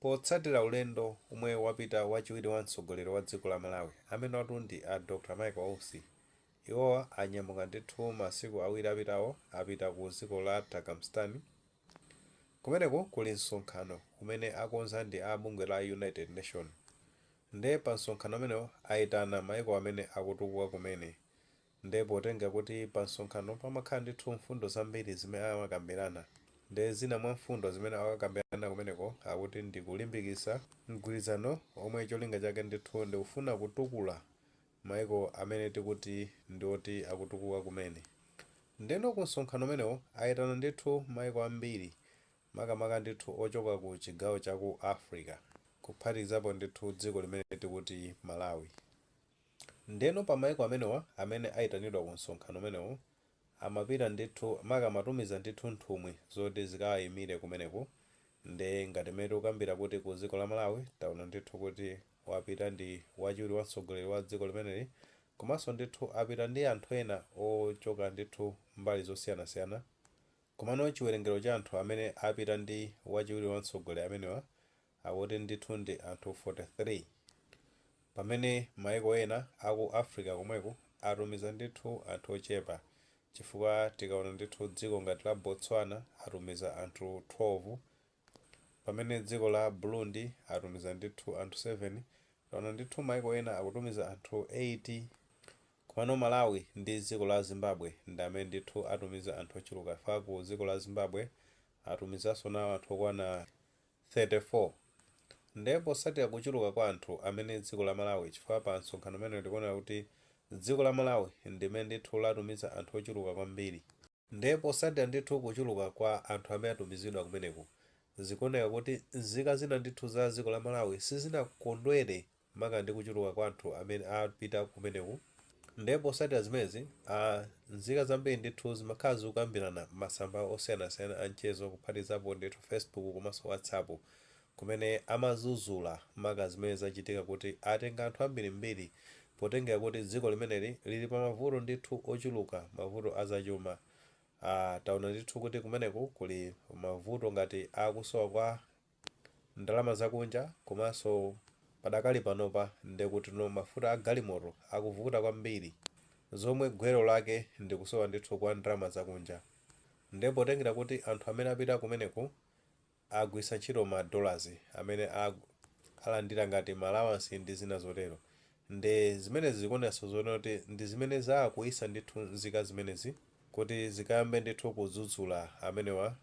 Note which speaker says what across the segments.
Speaker 1: Potsatira ulendo omwe wapita wachiwiri wa mtsogoleri wa dziko la Malawi amene watundi a Dr. Michael Ousi, iwowa anyamuka ndithu masiku awiri apitawo apita ku dziko la Turkmenistan. Kumeneko kuli msonkhano umene akonza ndi a bungwe la United Nations. Nde pa msonkhano amenewo ayitana maiko amene akutukuka kumene. Nde potenga kuti pa msonkhano pamakhala ndithu mfundo zambiri zimene amakambirana. Nde zina mwa mfundo zimene akakambirana kumeneko akuti ndi kulimbikitsa mgwirizano omwe cholinga chake ndithu ndikufuna kutukula maiko amene tikuti ndioti akutukuka kumene. Ndeno ku msonkhano umenewo ayitana ndithu maiko ambiri makamaka ndithu ochoka ku chigawo cha ku Africa, kuphatikizapo ndithu dziko limene tikuti Malawi. Ndeno pa maiko amenewa amene ayitanidwa ku msonkhano umenewo amapita ndithu makamatumiza ndithu nthumwi zoti zikayimire kumeneko. Nde ngati mmene tikukambira kuti ku dziko la Malawi taona ndithu kuti wapita ndi wachiwiri wa mtsogoleri wa dziko limeneli, komanso ndithu apita ndi anthu ena ochoka ndithu mbali zosiyanasiyana. Komano chiwerengero cha anthu amene apita ndi wachiwiri wa mtsogoleri amenewa akuti ndithu ndi anthu 43, pamene maiko ena aku Africa komweko atumiza ndithu anthu ochepa, chifukwa tikaona ndithu dziko ngati la Botswana atumiza anthu 12, pamene dziko la Burundi atumiza ndithu anthu 7, taona ndithu maiko ena akutumiza anthu 80. Komano Malawi ndi dziko la Zimbabwe ndi amene ndithu atumiza anthu ochuluka, fa ku dziko la Zimbabwe atumizanso nawo anthu okwana 34. Ndipo posatira kuchuluka kwa anthu amene dziko la Malawi, chifukwa pa msonkhano umene tikuona kuti dziko la Malawi ndimene ndithu latumiza anthu ochuluka kwambiri. Ndipo posatira ndithu kuchuluka kwa anthu amene atumizidwa kumeneko, zikuoneka kuti nzika zina ndithu za dziko la Malawi sizinakondwere maka ndi kuchuluka kwa anthu amene apita kumeneko. Ndipo posatira zimezi nzika zambiri ndithu zimakhala zikukambirana masamba osiyanasiyana a mchezo, kuphatikizapo ndithu Facebook komanso WhatsApp, kumene amazuzula maka zimene zachitika kuti atenga anthu ambirimbiri, potengera kuti dziko limeneli lili pa mavuto ndithu ochuluka, mavuto azachuma. Taona ndithu kuti kumeneko kuli mavuto ngati akusowa kwa ndalama zakunja, komanso padakali panopa ndikuti no mafuta a galimoto akuvuta kwambiri, zomwe gwero lake ndikusowa ndithu kwa ndalama zakunja. Ndipo potengera kuti anthu amene apita kumeneko agwisa ntchito ma dollars amene alandira ngati allowance ndi zina zotero. Nde zimene zikuonetsa zoona kuti ndi zimene zakuyisa ndithu nzika zimenezi kuti zikayambe ndithu kudzudzula amenewa.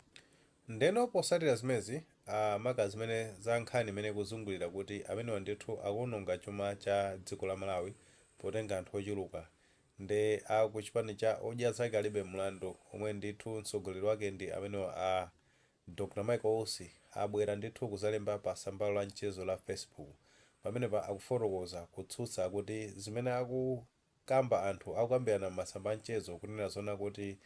Speaker 1: Ndeno posatira zimezi maka zimene za nkhani imene kuzungulira kuti amenewa ndithu akuononga chuma cha dziko la Malawi potenga anthu ochuluka. Nde ku chipani cha odya zake alibe mlandu, omwe ndithu mtsogoleri wake ndi amenewa a Dr. Michael Ousi, abwera ndithu kuzalemba pa sambalo la mchezo la Facebook, pamenepa akufotokoza kutsutsa kuti zimene akukamba anthu akukambirana masamba a mchezo kunena zona kuti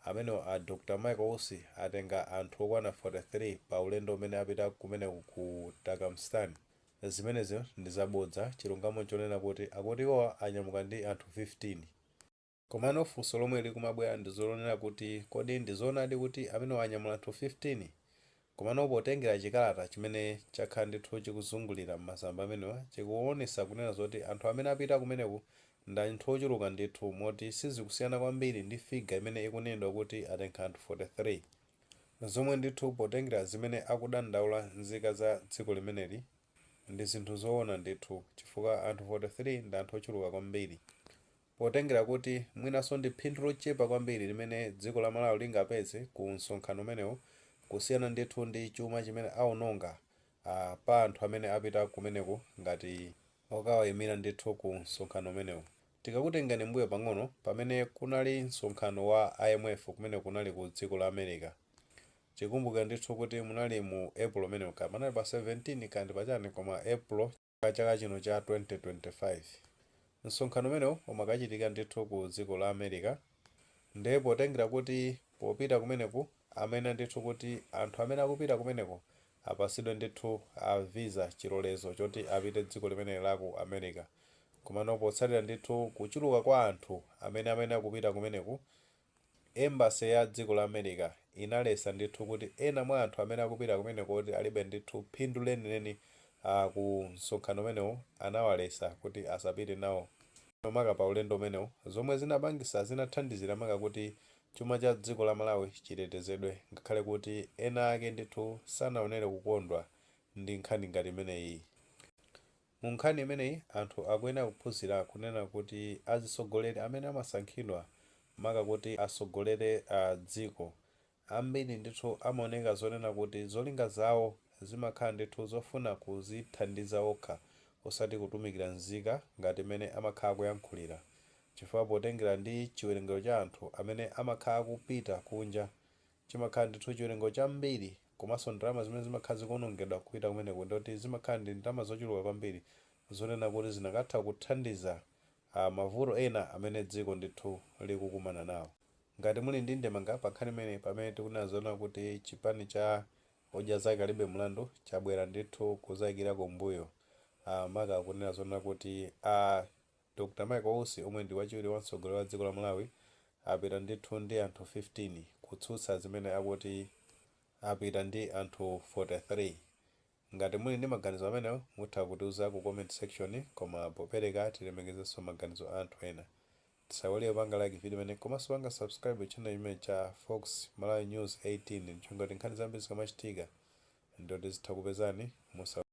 Speaker 1: amenewa a Dr. Michael Ousi atenga anthu okwana 43 pa ulendo umene apita kumeneko ku Turkmenistan. Zimenezo ndi zabodza, chilungamo chonena kuti akuti iwowa anyamuka ndi anthu 15. Komano funso lomwe likumabwera ndi zolonera kuti kodi ndi zoonadi kuti amenewa anyamula anthu 15? Komano potengera chikalata chimene chakhala ndithu chikuzungulira masamba amenewa chikuonesa kunena zoti anthu amene apita kumeneko ndi anthu ochuluka ndithu, moti sizikusiyana kwambiri ndi figa imene ikunenedwa kuti atenga anthu 43, zomwe ndithu potengera zimene akudandaula nzika za dziko limeneli ndi zinthu zoona ndithu, chifukwa anthu 43 ndi anthu ochuluka kwambiri. Potengera kuti mwinanso ndi phindu lochepa kwambiri limene dziko la Malawi lingapeze ku msonkhano umenewo, kusiyana ndithu ndi chuma chimene aononga pa anthu amene apita kumeneko ngati okawayimira ndithu ku msonkhano umenewo. Tikakutengani mbuyo pang'ono pamene kunali msonkhano wa IMF kumene kunali ku dziko la America. Tikumbuka ndithu kuti munali mu April umenewo, manali pa 17 kandi pachani, koma April chaka chino cha 2025. Msonkhano umenewo umakachitika ndithu ku dziko la America. Nde potengera kuti popita kumeneko amene ndithu kuti anthu amene akupita kumeneko apasidwe ndithu a visa, chilolezo choti apite dziko limene la ku America. Komano potsatira ndithu kuchuluka kwa anthu amene akupita kumeneko, embassy ya dziko la America inalesa ndithu kuti ena mwa anthu amene akupita kumene kuti alibe ndithu phindu lenileni ku msonkhano umenewu anawalesa kuti asapite nawo maka pa ulendo umenewu, zomwe zinapangisa zinathandizira maka kuti chuma cha dziko la Malawi chitetezedwe, ngakhale kuti ena ake ndithu sanaonere kukondwa ndi nkhani ngati imeneyi. Mu nkhani imeneyi anthu akuyenera kuphunzira kunena kuti azisogoleri amene amasankhidwa maka kuti asogolere dziko ambiri ndithu amaoneka zonena kuti zolinga zawo zimakhala ndithu zofuna kuzithandiza okha osati kutumikira nzika ngati imene amakhala kuyankhulira, chifukwa potengera ndi chiwerengero cha anthu amene amakhala kupita kunja chimakhala ndithu chiwerengero chambiri, komanso ndalama zimene zimakhala zikuonongedwa kupita kumeneko ndoti zimakhala ndi ndalama zochuluka kwambiri zonena kuti zinakatha kuthandiza mavuto ena amene dziko ndithu likukumana nawo. Ngati muli ndi ndemanga pa nkhani imene pamene tikunena zoona kuti chipani cha odya zake alibe mlandu chabwera ndithu kuzayikira kumbuyo maka kunena zoona kuti Dr. Michael Ousi omwe ndi wachiwiri wa mtsogoleri wa dziko la Malawi apita ndithu ndi anthu 15 kutsutsa zimene akuti apita ndi anthu 43. Ngati muli ndi maganizo amenewo mutha kutiuza ku comment section, koma popereka tilemekezenso maganizo a anthu ena. Tisawalire panga like video imene komanso panga subscribe channel imene cha Fox Malawi News 18 ndichonga kuti nkhani zambiri zikamachitika ndoti zitha kupezani musa